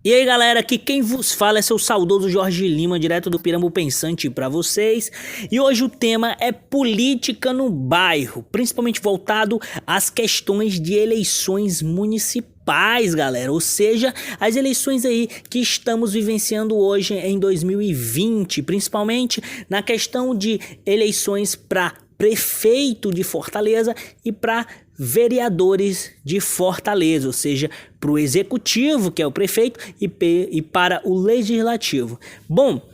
E aí galera, aqui quem vos fala é seu saudoso Jorge Lima, direto do Pirambu Pensante para vocês. E hoje o tema é política no bairro, principalmente voltado às questões de eleições municipais, galera. Ou seja, as eleições aí que estamos vivenciando hoje em 2020, principalmente na questão de eleições para prefeito de Fortaleza e para vereadores de Fortaleza, ou seja, para o executivo, que é o prefeito, e para o legislativo. Bom,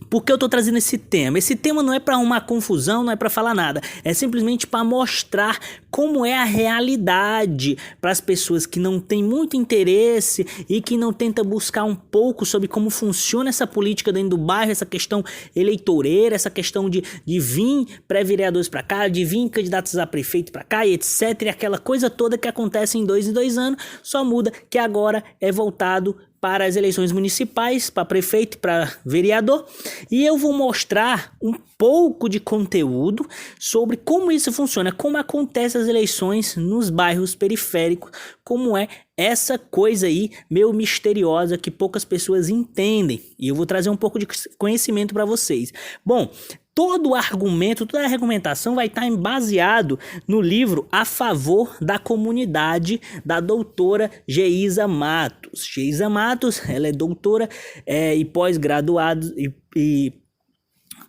por que eu tô trazendo esse tema? Esse tema não é para arrumar confusão, não é para falar nada. É simplesmente para mostrar como é a realidade para as pessoas que não têm muito interesse e que não tentam buscar um pouco sobre como funciona essa política dentro do bairro, essa questão eleitoreira, essa questão de vir pré-vereadores para cá, de vir candidatos a prefeito para cá e etc. E aquela coisa toda que acontece em 2 anos, só muda que agora é voltado para as eleições municipais, para prefeito e para vereador, e eu vou mostrar um pouco de conteúdo sobre como isso funciona, como acontecem as eleições nos bairros periféricos, como é essa coisa aí meio misteriosa que poucas pessoas entendem, e eu vou trazer um pouco de conhecimento para vocês. Bom, todo o argumento, toda a argumentação vai estar baseado no livro A Favor da Comunidade, da doutora Geisa Matos. Geisa Matos, ela é doutora e pós-graduada e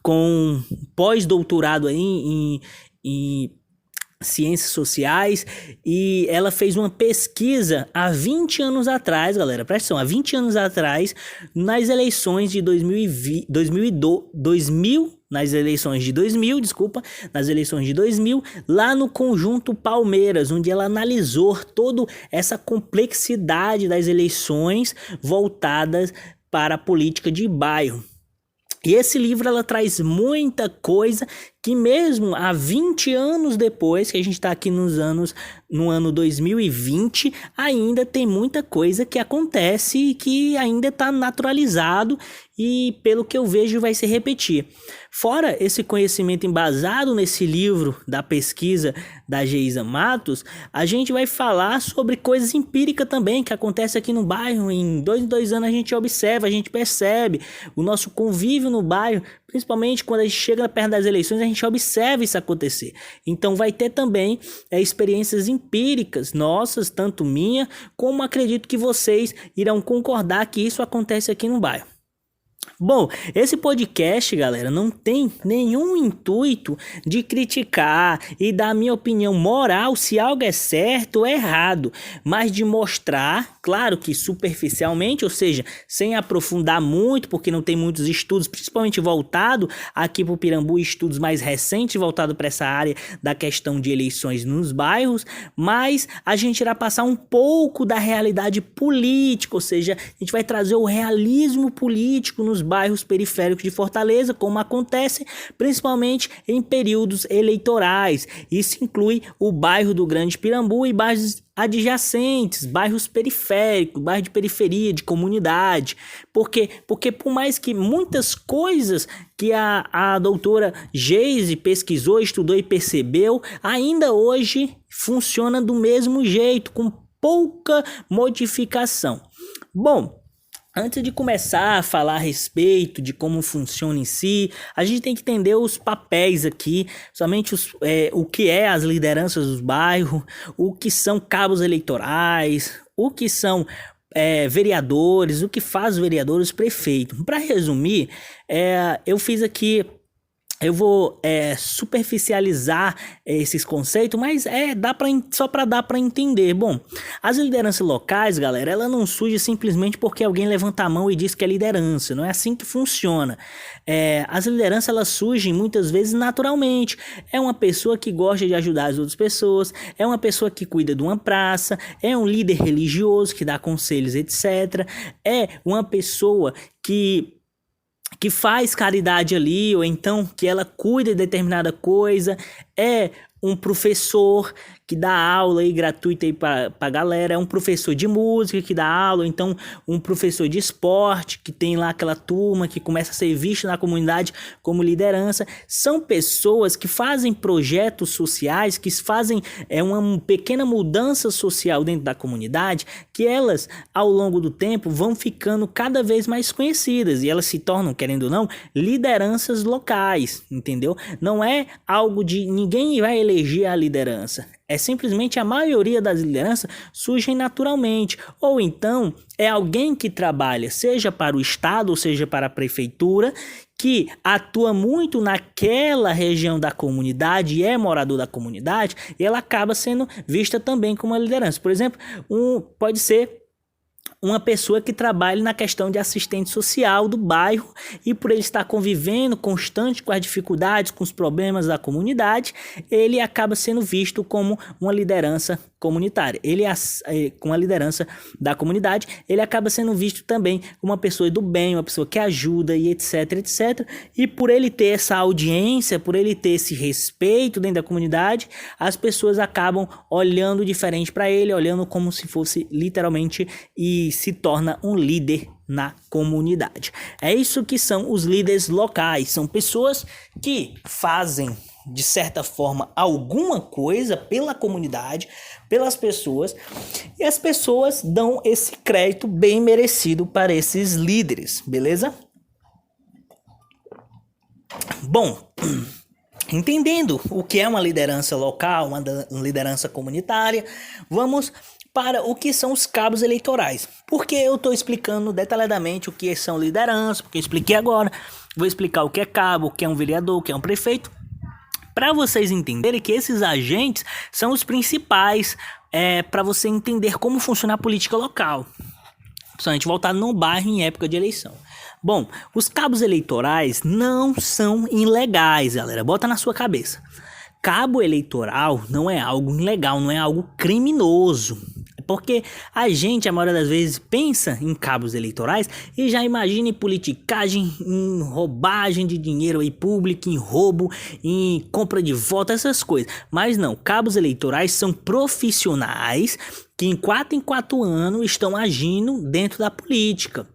com pós-doutorado aí em ciências sociais, e ela fez uma pesquisa há 20 anos atrás, galera, presta atenção, há 20 anos atrás, nas eleições de 2000, nas eleições de 2000, lá no Conjunto Palmeiras, onde ela analisou toda essa complexidade das eleições voltadas para a política de bairro. E esse livro ela traz muita coisa que mesmo há 20 anos depois, que a gente está aqui no ano 2020, ainda tem muita coisa que acontece e que ainda está naturalizado e pelo que eu vejo vai se repetir. Fora esse conhecimento embasado nesse livro da pesquisa da Geisa Matos, a gente vai falar sobre coisas empíricas também que acontecem aqui no bairro. Em 2 anos a gente observa, a gente percebe o nosso convívio no bairro, principalmente quando a gente chega perto das eleições, a gente observa isso acontecer. Então vai ter também experiências empíricas nossas, tanto minha, como acredito que vocês irão concordar que isso acontece aqui no bairro. Bom, esse podcast, galera, não tem nenhum intuito de criticar e dar a minha opinião moral se algo é certo ou errado, mas de mostrar, claro que superficialmente, ou seja, sem aprofundar muito, porque não tem muitos estudos, principalmente voltado aqui para o Pirambu, estudos mais recentes voltados para essa área da questão de eleições nos bairros, mas a gente irá passar um pouco da realidade política, ou seja, a gente vai trazer o realismo político nos bairros periféricos de Fortaleza, como acontece principalmente em períodos eleitorais. Isso inclui o bairro do Grande Pirambu e bairros adjacentes, bairros periféricos, bairro de periferia, de comunidade. Porque por mais que muitas coisas que a doutora Geise pesquisou, estudou e percebeu, ainda hoje funciona do mesmo jeito, com pouca modificação. Bom, antes de começar a falar a respeito de como funciona em si, a gente tem que entender os papéis aqui, somente o que é as lideranças dos bairros, o que são cabos eleitorais, o que são vereadores, o que faz os vereadores, prefeito. Para resumir, eu fiz aqui. Eu vou superficializar esses conceitos, mas só para dar para entender. Bom, as lideranças locais, galera, ela não surge simplesmente porque alguém levanta a mão e diz que é liderança. Não é assim que funciona. As lideranças, elas surgem muitas vezes naturalmente. É uma pessoa que gosta de ajudar as outras pessoas, é uma pessoa que cuida de uma praça, é um líder religioso que dá conselhos, etc. É uma pessoa que faz caridade ali, ou então que ela cuida de determinada coisa, é um professor que dá aula aí gratuita aí pra galera, é um professor de música que dá aula, então um professor de esporte que tem lá aquela turma que começa a ser vista na comunidade como liderança. São pessoas que fazem projetos sociais, que fazem uma pequena mudança social dentro da comunidade, que elas ao longo do tempo vão ficando cada vez mais conhecidas e elas se tornam, querendo ou não, lideranças locais, entendeu? Não é algo de ninguém vai eleger a liderança. É simplesmente a maioria das lideranças surgem naturalmente, ou então é alguém que trabalha, seja para o estado, ou seja para a prefeitura, que atua muito naquela região da comunidade e é morador da comunidade, e ela acaba sendo vista também como uma liderança. Por exemplo, pode ser uma pessoa que trabalha na questão de assistente social do bairro e por ele estar convivendo constante com as dificuldades, com os problemas da comunidade, ele acaba sendo visto como uma liderança comunitária. Com a liderança da comunidade, ele acaba sendo visto também como uma pessoa do bem, uma pessoa que ajuda e etc, etc. E por ele ter essa audiência, por ele ter esse respeito dentro da comunidade, as pessoas acabam olhando diferente para ele, olhando como se fosse literalmente e se torna um líder na comunidade. É isso que são os líderes locais, são pessoas que fazem de certa forma alguma coisa pela comunidade, pelas pessoas, e as pessoas dão esse crédito bem merecido para esses líderes, beleza? Bom, entendendo o que é uma liderança local, uma liderança comunitária, vamos para o que são os cabos eleitorais. Porque eu estou explicando detalhadamente o que são lideranças, porque eu expliquei agora, vou explicar o que é cabo, o que é um vereador, o que é um prefeito, para vocês entenderem que esses agentes são os principais para você entender como funciona a política local, principalmente voltado no bairro em época de eleição. Bom, os cabos eleitorais não são ilegais, galera, bota na sua cabeça. Cabo eleitoral não é algo ilegal, não é algo criminoso. Porque a maioria das vezes, pensa em cabos eleitorais e já imagina em politicagem, em roubagem de dinheiro aí público, em roubo, em compra de voto, essas coisas. Mas não, cabos eleitorais são profissionais que em 4 anos estão agindo dentro da política.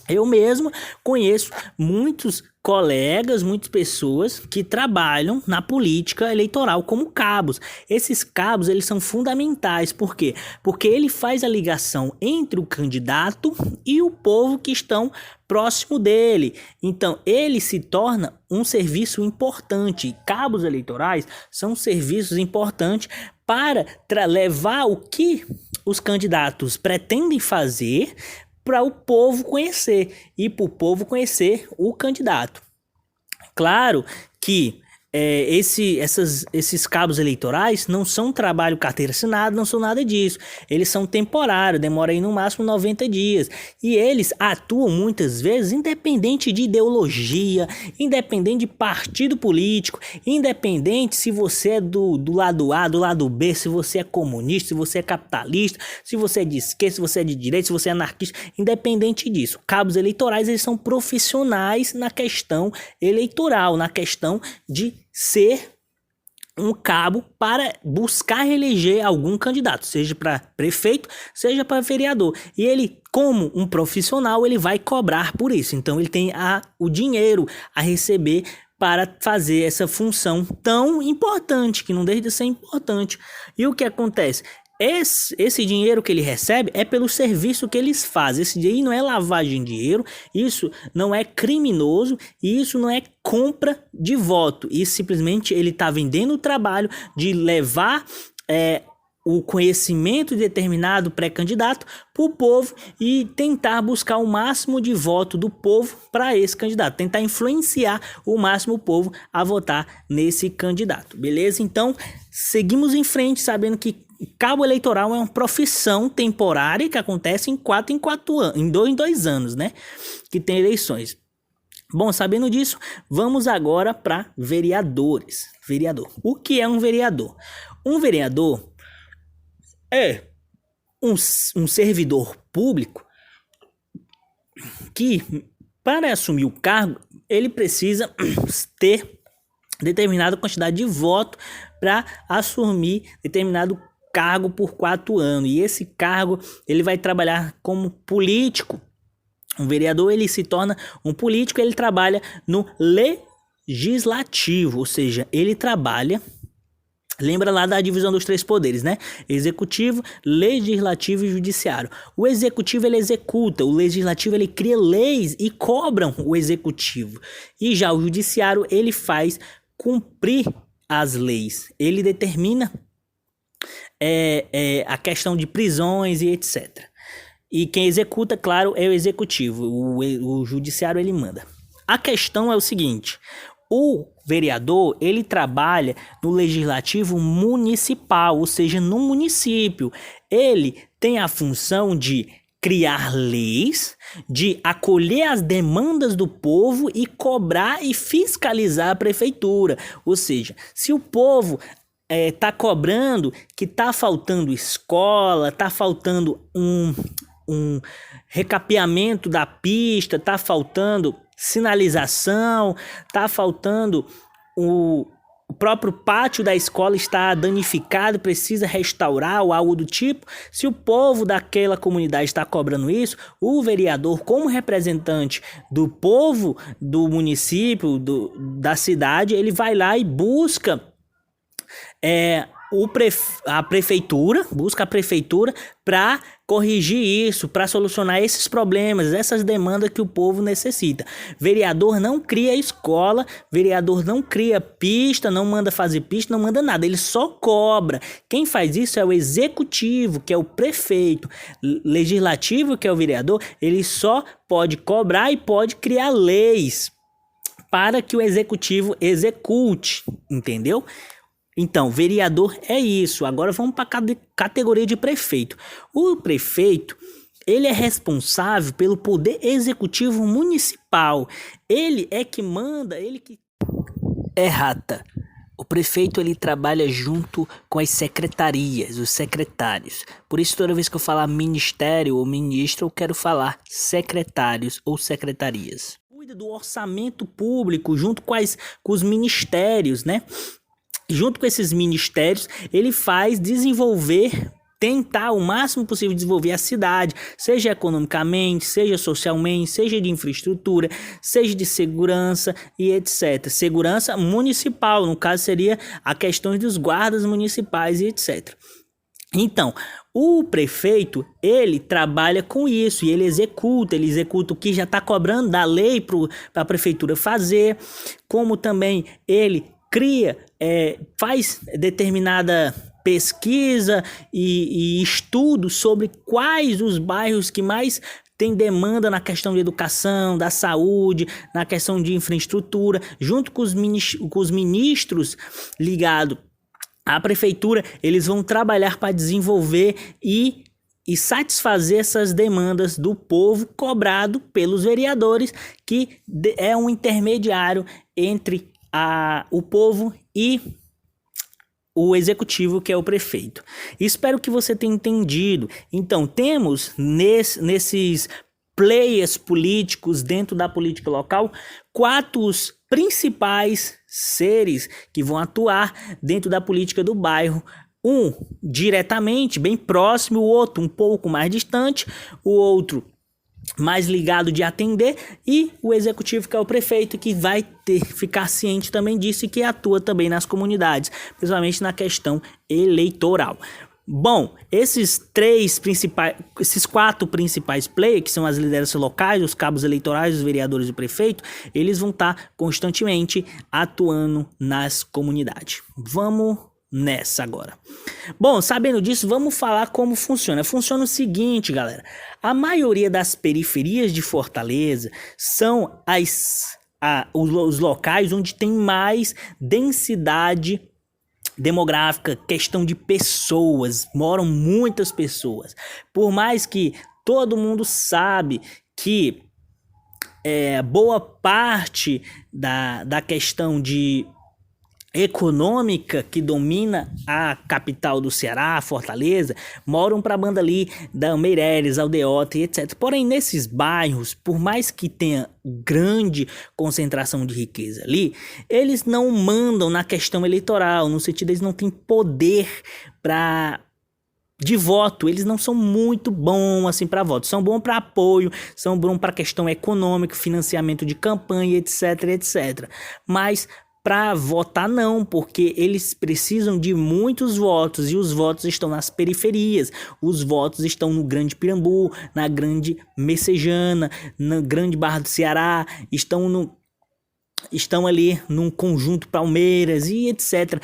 Eu mesmo conheço muitos colegas, muitas pessoas que trabalham na política eleitoral como cabos. Esses cabos, eles são fundamentais. Por quê? Porque ele faz a ligação entre o candidato e o povo que estão próximo dele. Então, ele se torna um serviço importante. Cabos eleitorais são serviços importantes para levar o que os candidatos pretendem fazer para o povo conhecer e para o povo conhecer o candidato. Claro que esses cabos eleitorais não são trabalho carteira assinada, não são nada disso. Eles são temporários, demoram aí no máximo 90 dias. E eles atuam muitas vezes independente de ideologia, independente de partido político, independente se você é do lado A, do lado B, se você é comunista, se você é capitalista, se você é de esquerda, se você é de direita, se você é anarquista, independente disso. Cabos eleitorais, eles são profissionais na questão eleitoral, na questão de ser um cabo para buscar eleger algum candidato, seja para prefeito, seja para vereador. E ele, como um profissional, ele vai cobrar por isso. Então ele tem o dinheiro a receber para fazer essa função tão importante, que não deixa de ser importante. E o que acontece? Esse dinheiro que ele recebe é pelo serviço que eles fazem. Esse dinheiro não é lavagem de dinheiro, isso não é criminoso e isso não é compra de voto. Isso simplesmente ele está vendendo o trabalho de levar o conhecimento de determinado pré-candidato para o povo e tentar buscar o máximo de voto do povo para esse candidato, tentar influenciar o máximo o povo a votar nesse candidato, beleza? Então, seguimos em frente sabendo que cabo eleitoral é uma profissão temporária que acontece em 4 anos, em 2 anos, né? Que tem eleições. Bom, sabendo disso, vamos agora para vereadores. Vereador. O que é um vereador? Um vereador é um servidor público que, para assumir o cargo, ele precisa ter determinada quantidade de voto para assumir determinado cargo por 4 anos. E esse cargo ele vai trabalhar como político. Um vereador ele se torna um político, ele trabalha no legislativo, ou seja, ele trabalha. Lembra lá da divisão dos 3 poderes, né? Executivo, legislativo e judiciário. O executivo ele executa, o legislativo ele cria leis e cobram o executivo. E já o judiciário ele faz cumprir as leis. Ele determina a questão de prisões e etc. E quem executa, claro, é o executivo. O judiciário ele manda. A questão é o seguinte: o vereador, ele trabalha no legislativo municipal, ou seja, no município. Ele tem a função de criar leis, de acolher as demandas do povo e cobrar e fiscalizar a prefeitura. Ou seja, se o povo tá cobrando que tá faltando escola, tá faltando um recapeamento da pista, tá faltando sinalização, tá faltando o próprio pátio da escola está danificado, precisa restaurar ou algo do tipo. Se o povo daquela comunidade está cobrando isso, o vereador, como representante do povo do município, da cidade, ele vai lá e busca a prefeitura para corrigir isso, para solucionar esses problemas, essas demandas que o povo necessita. Vereador não cria escola, vereador não cria pista, não manda fazer pista, não manda nada, ele só cobra. Quem faz isso é o executivo, que é o prefeito. Legislativo, que é o vereador, ele só pode cobrar e pode criar leis para que o executivo execute, entendeu? Então, vereador é isso. Agora vamos para a categoria de prefeito. O prefeito, ele é responsável pelo poder executivo municipal. Ele é que manda, ele que... Errata. O prefeito, ele trabalha junto com as secretarias, os secretários. Por isso, toda vez que eu falar ministério ou ministro, eu quero falar secretários ou secretarias. Cuida do orçamento público junto com os ministérios, né? Junto com esses ministérios, ele faz tentar o máximo possível desenvolver a cidade, seja economicamente, seja socialmente, seja de infraestrutura, seja de segurança e etc. Segurança municipal, no caso seria a questão dos guardas municipais e etc. Então, o prefeito, ele trabalha com isso e ele executa o que já está cobrando da lei para a prefeitura fazer, como também ele cria, faz determinada pesquisa e estudo sobre quais os bairros que mais tem demanda na questão de educação, da saúde, na questão de infraestrutura, junto com os ministros ligados à prefeitura, eles vão trabalhar para desenvolver e satisfazer essas demandas do povo cobrado pelos vereadores, que é um intermediário entre o povo e o executivo, que é o prefeito. Espero que você tenha entendido. Então, temos nesses players políticos dentro da política local 4 principais seres que vão atuar dentro da política do bairro. Um diretamente, bem próximo, o outro um pouco mais distante, o outro mais ligado de atender, e o executivo, que é o prefeito, que vai ficar ciente também disso e que atua também nas comunidades, principalmente na questão eleitoral. Bom, esses 4 principais players, que são as lideranças locais, os cabos eleitorais, os vereadores e o prefeito, eles vão estar constantemente atuando nas comunidades. Vamos nessa agora. Bom, sabendo disso, vamos falar como funciona. Funciona o seguinte, galera. A maioria das periferias de Fortaleza são os locais onde tem mais densidade demográfica, questão de pessoas, moram muitas pessoas. Por mais que todo mundo sabe que boa parte da questão de econômica que domina a capital do Ceará, Fortaleza, moram para a banda ali da Meireles, Aldeota e etc. Porém, nesses bairros, por mais que tenha grande concentração de riqueza ali, eles não mandam na questão eleitoral, no sentido eles não têm poder de voto, eles não são muito bons assim para voto, são bons para apoio, são bons para questão econômica, financiamento de campanha, etc, etc. Mas para votar não, porque eles precisam de muitos votos e os votos estão nas periferias, os votos estão no Grande Pirambu, na Grande Messejana, na Grande Barra do Ceará, estão ali num conjunto Palmeiras e etc.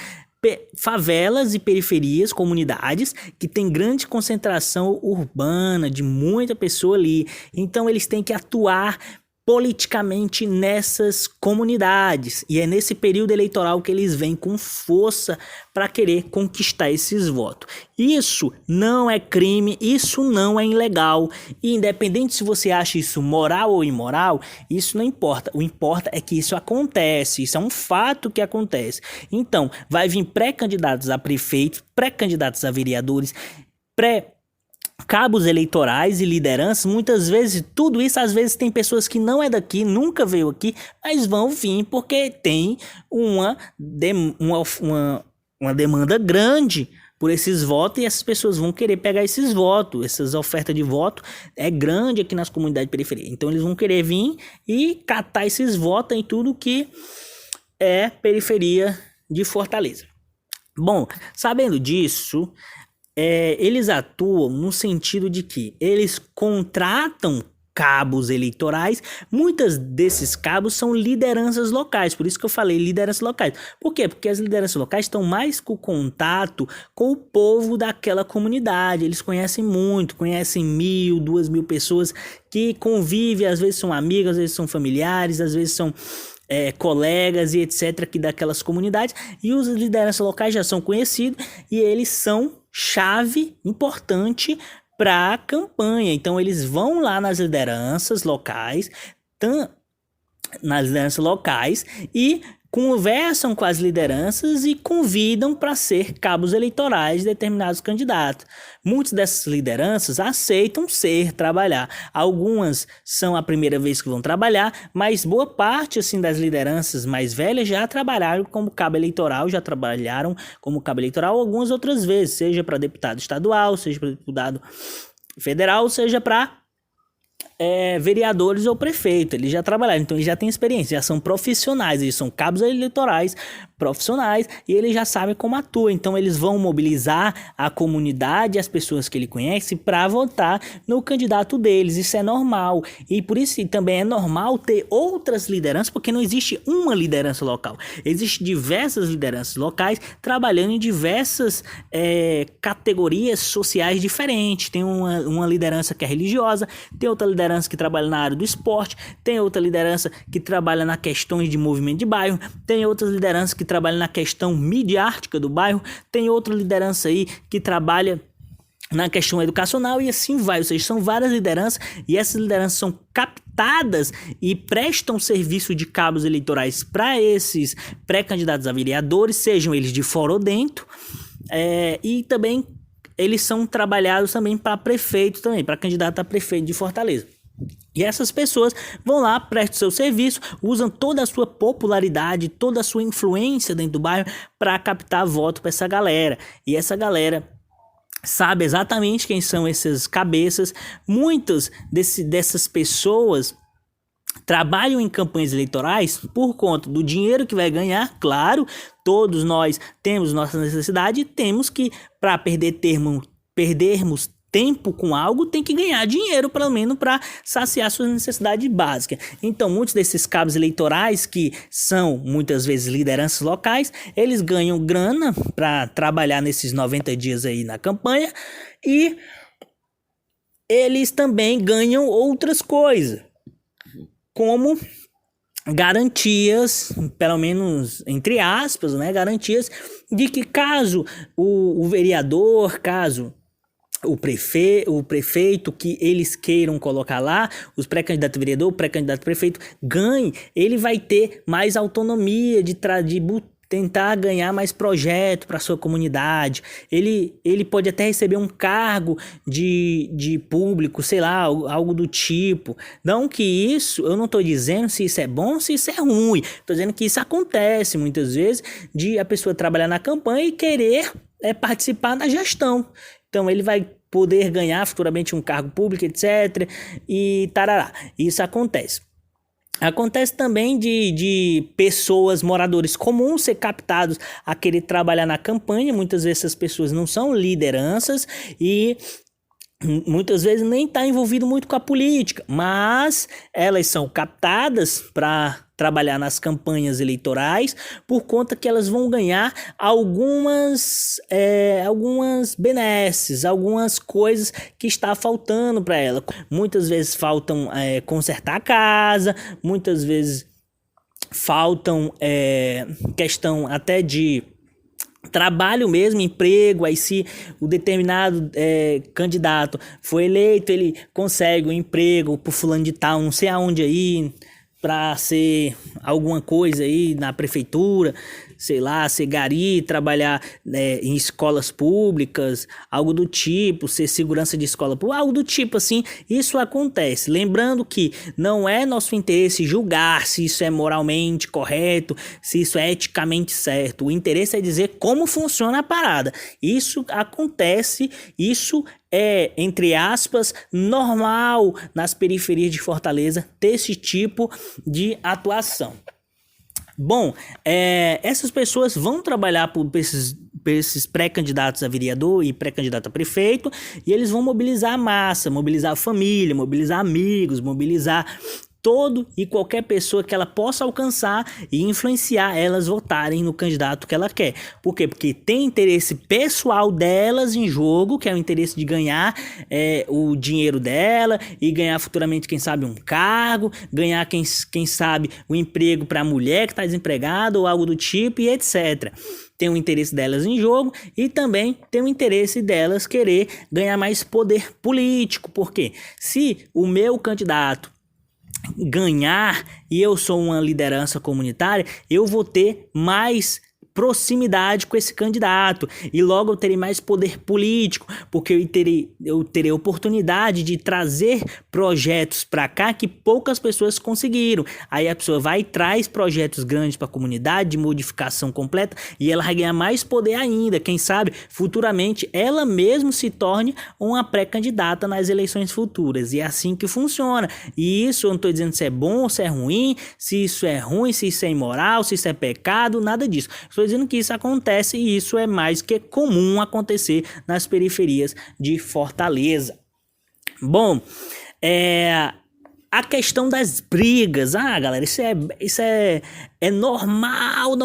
Favelas e periferias, comunidades que tem grande concentração urbana de muita pessoa ali, então eles têm que atuar politicamente nessas comunidades, e é nesse período eleitoral que eles vêm com força para querer conquistar esses votos. Isso não é crime, isso não é ilegal, e independente se você acha isso moral ou imoral, isso não importa, o importa é que isso acontece, isso é um fato que acontece. Então, vai vir pré-candidatos a prefeitos, pré-candidatos a vereadores, cabos eleitorais e lideranças, muitas vezes, tudo isso, às vezes tem pessoas que não é daqui, nunca veio aqui, mas vão vir porque tem uma demanda grande por esses votos, e essas pessoas vão querer pegar esses votos, essas ofertas de voto é grande aqui nas comunidades de periferia, então eles vão querer vir e catar esses votos em tudo que é periferia de Fortaleza. Bom, sabendo disso, eles atuam no sentido de que eles contratam cabos eleitorais, muitos desses cabos são lideranças locais, por isso que eu falei lideranças locais. Por quê? Porque as lideranças locais estão mais com contato com o povo daquela comunidade, eles conhecem muito, conhecem 1.000, 2.000 pessoas que convivem, às vezes são amigos, às vezes são familiares, às vezes são colegas e etc. aqui daquelas comunidades, e os lideranças locais já são conhecidos e eles são chave importante para a campanha. Então eles vão lá nas lideranças locais e conversam com as lideranças e convidam para ser cabos eleitorais de determinados candidatos. Muitas dessas lideranças aceitam trabalhar. Algumas são a primeira vez que vão trabalhar, mas boa parte assim, das lideranças mais velhas já trabalharam como cabo eleitoral, algumas outras vezes, seja para deputado estadual, seja para deputado federal, seja para vereadores ou prefeito. Eles já trabalharam, então eles já têm experiência, já são profissionais, eles são cabos eleitorais profissionais e eles já sabem como atua, então eles vão mobilizar a comunidade, as pessoas que ele conhece para votar no candidato deles. Isso é normal, e por isso também é normal ter outras lideranças, porque não existe uma liderança local, existem diversas lideranças locais trabalhando em diversas categorias sociais diferentes. Tem uma liderança que é religiosa, tem outra liderança que trabalha na área do esporte, tem outra liderança que trabalha na questões de movimento de bairro, tem outras lideranças que trabalham na questão midiática do bairro, tem outra liderança aí que trabalha na questão educacional e assim vai. Ou seja, são várias lideranças e essas lideranças são captadas e prestam serviço de cabos eleitorais para esses pré-candidatos a vereadores, sejam eles de fora ou dentro, e também eles são trabalhados também para prefeito também, para candidato a prefeito de Fortaleza. E essas pessoas vão lá, prestam seu serviço, usam toda a sua popularidade, toda a sua influência dentro do bairro para captar voto para essa galera. E essa galera sabe exatamente quem são essas cabeças. Muitas dessas pessoas trabalham em campanhas eleitorais por conta do dinheiro que vai ganhar, claro. Todos nós temos nossa necessidade e temos que, para perdermos tempo com algo, tem que ganhar dinheiro, pelo menos para saciar suas necessidades básicas. Então, muitos desses cabos eleitorais, que são muitas vezes lideranças locais, eles ganham grana para trabalhar nesses 90 dias aí na campanha, e eles também ganham outras coisas, como garantias, pelo menos entre aspas, né, garantias de que caso o vereador, caso o prefeito que eles queiram colocar lá, os pré-candidatos a vereador, o pré-candidato a prefeito ganhe, ele vai ter mais autonomia de tentar ganhar mais projeto para sua comunidade. Ele pode até receber um cargo de público, sei lá, algo do tipo. Não que isso, eu não estou dizendo se isso é bom ou se isso é ruim. Estou dizendo que isso acontece muitas vezes de a pessoa trabalhar na campanha e querer participar da gestão. Então ele vai poder ganhar futuramente um cargo público, etc. E tarará. Isso acontece. Acontece também de pessoas, moradores comuns, ser captados a querer trabalhar na campanha. Muitas vezes essas pessoas não são lideranças e muitas vezes nem está envolvido muito com a política, mas elas são captadas para trabalhar nas campanhas eleitorais por conta que elas vão ganhar algumas benesses, algumas coisas que está faltando para ela. Muitas vezes faltam consertar a casa, muitas vezes faltam questão até de trabalho mesmo, emprego. Aí se o determinado candidato foi eleito, ele consegue um emprego por fulano de tal, não sei aonde aí, para ser alguma coisa aí na prefeitura, sei lá, ser gari, trabalhar em escolas públicas, algo do tipo, ser segurança de escola pública, algo do tipo assim. Isso acontece. Lembrando que não é nosso interesse julgar se isso é moralmente correto, se isso é eticamente certo. O interesse é dizer como funciona a parada. Isso acontece, isso é, entre aspas, normal nas periferias de Fortaleza ter esse tipo de atuação. Bom, essas pessoas vão trabalhar por esses pré-candidatos a vereador e pré-candidato a prefeito, e eles vão mobilizar a massa, mobilizar a família, mobilizar amigos, mobilizar todo e qualquer pessoa que ela possa alcançar e influenciar elas votarem no candidato que ela quer. Por quê? Porque tem interesse pessoal delas em jogo, que é o interesse de ganhar o dinheiro dela e ganhar futuramente, quem sabe, um cargo, ganhar, quem sabe, o emprego para a mulher que está desempregada ou algo do tipo e etc. Tem o interesse delas em jogo e também tem o interesse delas querer ganhar mais poder político. Porque se o meu candidato ganhar e eu sou uma liderança comunitária, eu vou ter mais proximidade com esse candidato e logo eu terei mais poder político, porque eu terei oportunidade de trazer projetos para cá que poucas pessoas conseguiram. Aí a pessoa vai e traz projetos grandes para a comunidade de modificação completa e ela vai ganhar mais poder ainda. Quem sabe futuramente ela mesma se torne uma pré-candidata nas eleições futuras. E é assim que funciona. E isso eu não estou dizendo se é bom ou se é ruim, se isso é ruim, se isso é imoral, se isso é pecado, nada disso. Estou dizendo que isso acontece e isso é mais que comum acontecer nas periferias de Fortaleza. Bom, a questão das brigas, galera, isso é normal.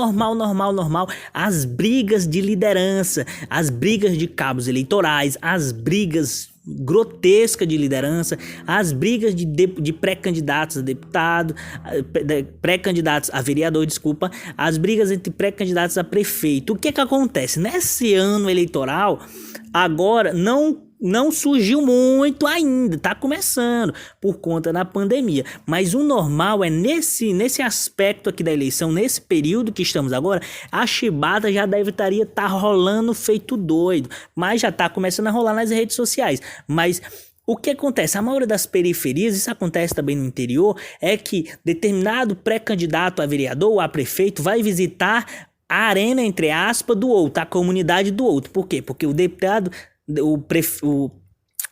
As brigas de liderança, as brigas de cabos eleitorais, as brigas grotesca de liderança, as brigas de pré-candidatos a deputado, pré-candidatos a vereador, as brigas entre pré-candidatos a prefeito. O que acontece? Nesse ano eleitoral, agora não surgiu muito ainda, tá começando por conta da pandemia, mas o normal é nesse aspecto aqui da eleição, nesse período que estamos agora, a chibata já deveria estar rolando feito doido, mas já tá começando a rolar nas redes sociais. Mas o que acontece? A maioria das periferias, isso acontece também no interior, é que determinado pré-candidato a vereador ou a prefeito vai visitar a arena, entre aspas, do outro, a comunidade do outro. Por quê? Porque o deputado, o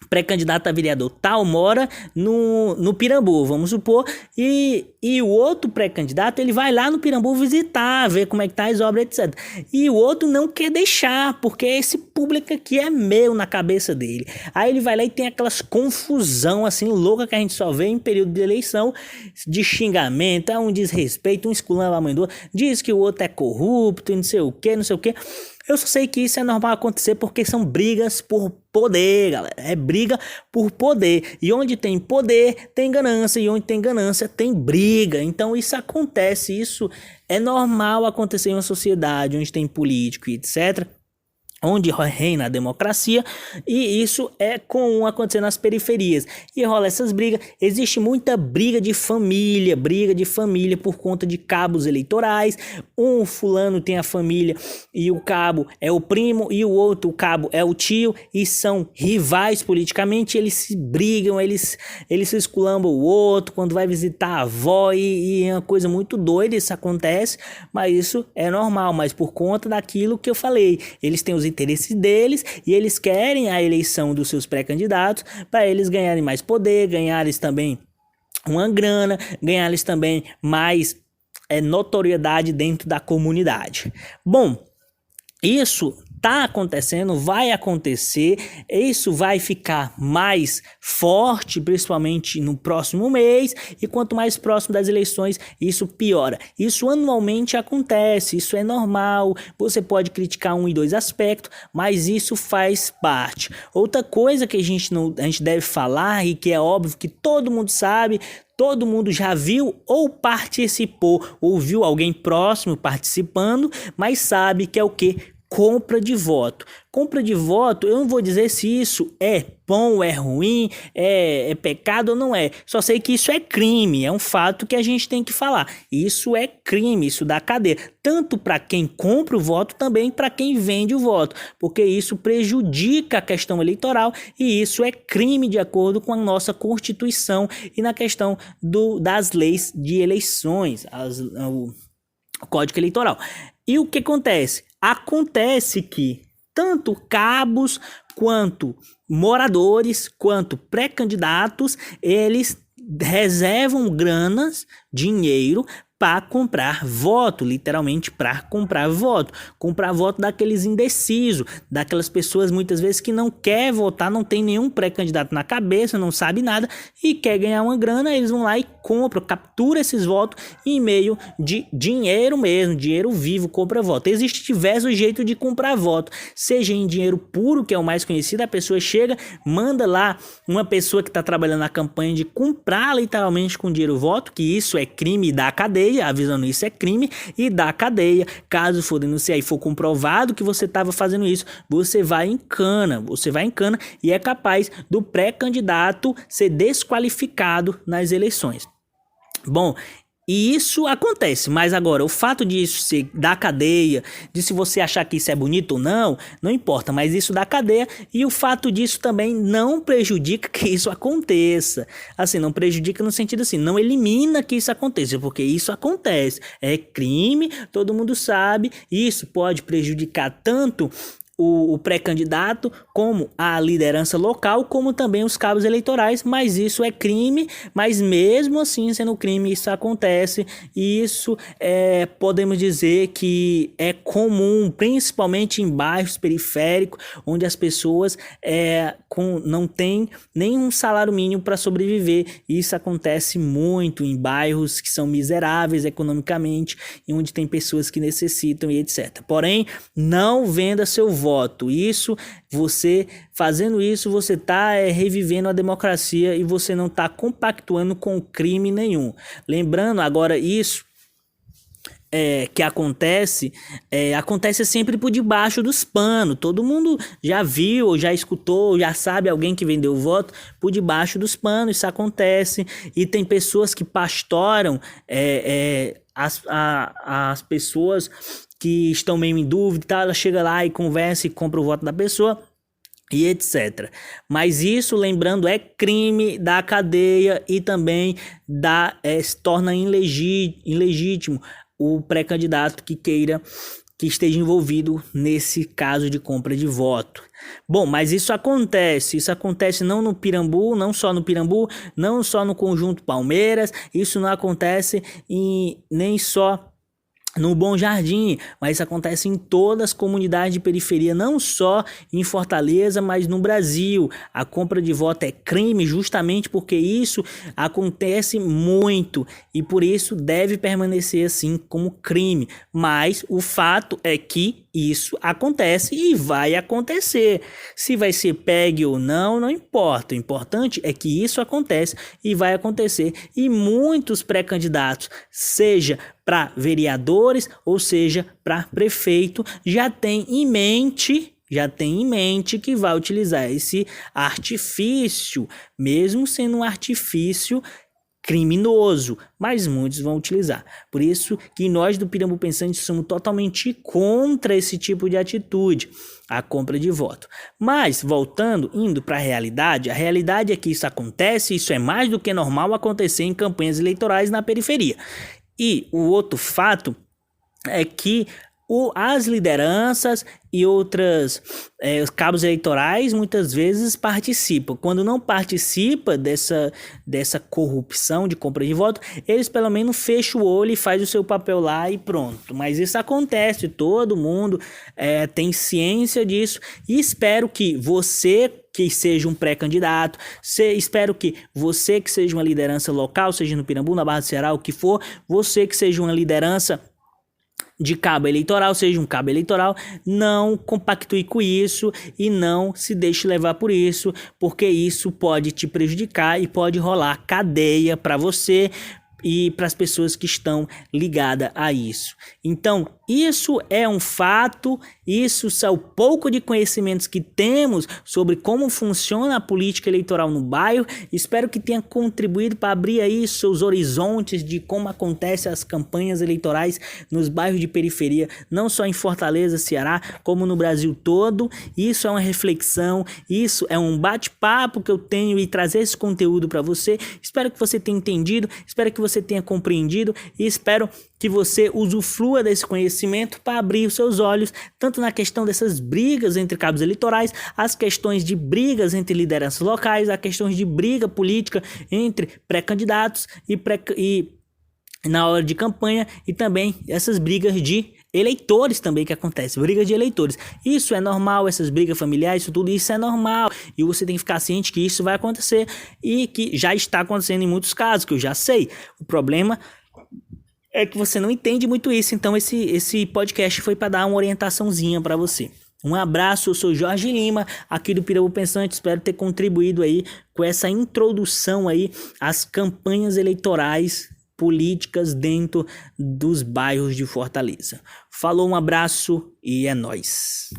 pré-candidato a vereador tal mora no Pirambu, vamos supor, e o outro pré-candidato ele vai lá no Pirambu visitar, ver como é que tá as obras, etc. E o outro não quer deixar, porque esse público aqui é meu na cabeça dele. Aí ele vai lá e tem aquelas confusão assim louca que a gente só vê em período de eleição, de xingamento, um desrespeito, um esculamba a mãe do outro, diz que o outro é corrupto e não sei o que. Eu só sei que isso é normal acontecer porque são brigas por poder, galera. É briga por poder. E onde tem poder, tem ganância. E onde tem ganância, tem briga. Então isso acontece. Isso é normal acontecer em uma sociedade onde tem político e etc. onde reina a democracia, e isso é comum acontecer nas periferias. E rola essas brigas, existe muita briga de família por conta de cabos eleitorais. Um fulano tem a família e o cabo é o primo, e o outro, o cabo, é o tio, e são rivais politicamente, eles se brigam, eles se esculambam o outro, quando vai visitar a avó, e é uma coisa muito doida, isso acontece, mas isso é normal, mas por conta daquilo que eu falei, eles têm os interesses deles e eles querem a eleição dos seus pré-candidatos para eles ganharem mais poder, ganharem também uma grana, ganharem também mais notoriedade dentro da comunidade. Bom, isso tá acontecendo, vai acontecer, isso vai ficar mais forte, principalmente no próximo mês, e quanto mais próximo das eleições, isso piora. Isso anualmente acontece, isso é normal, você pode criticar um e dois aspectos, mas isso faz parte. Outra coisa que a gente deve falar, e que é óbvio que todo mundo sabe, todo mundo já viu ou participou, ou viu alguém próximo participando, mas sabe que é o quê? Compra de voto. Compra de voto, eu não vou dizer se isso é bom, é ruim, é pecado ou não é. Só sei que isso é crime, é um fato que a gente tem que falar. Isso é crime, isso dá cadeia. Tanto para quem compra o voto, também para quem vende o voto. Porque isso prejudica a questão eleitoral e isso é crime de acordo com a nossa Constituição e na questão das leis de eleições, o Código Eleitoral. E o que acontece? Acontece que tanto cabos, quanto moradores, quanto pré-candidatos, eles reservam granas, dinheiro, para comprar voto, literalmente para comprar voto daqueles indecisos, daquelas pessoas muitas vezes que não quer votar, não tem nenhum pré-candidato na cabeça, não sabe nada e quer ganhar uma grana, eles vão lá e compram, captura esses votos em meio de dinheiro mesmo, dinheiro vivo, compra voto. Existe diversos jeitos de comprar voto, seja em dinheiro puro, que é o mais conhecido, a pessoa chega, manda lá uma pessoa que está trabalhando na campanha de comprar literalmente com dinheiro voto, que isso é crime e dá cadeia, avisando isso é crime e dá cadeia. Caso for denunciar e for comprovado que você estava fazendo isso, você vai em cana e é capaz do pré-candidato ser desqualificado nas eleições. Bom, e isso acontece, mas agora o fato disso ser da cadeia, de se você achar que isso é bonito ou não, não importa, mas isso dá cadeia e o fato disso também não prejudica que isso aconteça. Assim, não prejudica no sentido assim, não elimina que isso aconteça, porque isso acontece, é crime, todo mundo sabe, isso pode prejudicar tanto o pré-candidato, como a liderança local, como também os cabos eleitorais, mas isso é crime, mas mesmo assim sendo crime, isso acontece, e isso podemos dizer que é comum, principalmente em bairros periféricos, onde as pessoas não têm nenhum salário mínimo para sobreviver, e isso acontece muito em bairros que são miseráveis economicamente, e onde tem pessoas que necessitam e etc. Porém, não venda seu voto. Fazendo isso, você está revivendo a democracia e você não está compactuando com crime nenhum. Lembrando agora isso, que acontece sempre por debaixo dos panos. Todo mundo já viu, já escutou, já sabe alguém que vendeu voto por debaixo dos panos. Isso acontece e tem pessoas que pastoram as pessoas que estão meio em dúvida, tá? Ela chega lá e conversa e compra o voto da pessoa e etc. Mas isso, lembrando, é crime da cadeia e também se torna ilegítimo o pré-candidato que esteja envolvido nesse caso de compra de voto. Bom, mas isso acontece não no Pirambu, não só no Pirambu, não só no Conjunto Palmeiras, isso não acontece nem só no Bom Jardim, mas isso acontece em todas as comunidades de periferia, não só em Fortaleza, mas no Brasil. A compra de voto é crime justamente porque isso acontece muito e por isso deve permanecer assim como crime. Mas o fato é que isso acontece e vai acontecer. Se vai ser pegue ou não, não importa. O importante é que isso acontece e vai acontecer. E muitos pré-candidatos, seja para vereadores ou seja para prefeito, já tem em mente já tem em mente que vai utilizar esse artifício, mesmo sendo um artifício criminoso, mas muitos vão utilizar. Por isso que nós do Pirambu Pensante somos totalmente contra esse tipo de atitude, a compra de voto. Mas, voltando, indo para a realidade é que isso acontece, isso é mais do que normal acontecer em campanhas eleitorais na periferia. E o outro fato é que as lideranças e outras os cabos eleitorais muitas vezes participam. Quando não participa dessa corrupção de compra de voto, eles pelo menos fecham o olho e faz o seu papel lá e pronto. Mas isso acontece, todo mundo tem ciência disso, e espero que você que seja um pré-candidato, espero que você que seja uma liderança local, seja no Pirambu, na Barra do Ceará, o que for, você que seja uma liderança de cabo eleitoral, seja um cabo eleitoral, não compactue com isso e não se deixe levar por isso, porque isso pode te prejudicar e pode rolar cadeia para você e para as pessoas que estão ligadas a isso. Então, isso é um fato, isso são pouco de conhecimentos que temos sobre como funciona a política eleitoral no bairro. Espero que tenha contribuído para abrir aí seus horizontes de como acontecem as campanhas eleitorais nos bairros de periferia, não só em Fortaleza, Ceará, como no Brasil todo. Isso é uma reflexão, isso é um bate-papo que eu tenho e trazer esse conteúdo para você. Espero que você tenha entendido, espero que você tenha compreendido e espero que você usufrua desse conhecimento para abrir os seus olhos, tanto na questão dessas brigas entre cabos eleitorais, as questões de brigas entre lideranças locais, as questões de briga política entre pré-candidatos e na hora de campanha, e também essas brigas de eleitores também que acontecem, brigas de eleitores. Isso é normal, essas brigas familiares, tudo isso é normal, e você tem que ficar ciente que isso vai acontecer e que já está acontecendo em muitos casos, que eu já sei. O problema é que você não entende muito isso, então esse podcast foi para dar uma orientaçãozinha para você. Um abraço, eu sou Jorge Lima, aqui do Pirambu Pensante, espero ter contribuído aí com essa introdução aí às campanhas eleitorais políticas dentro dos bairros de Fortaleza. Falou, um abraço e é nóis.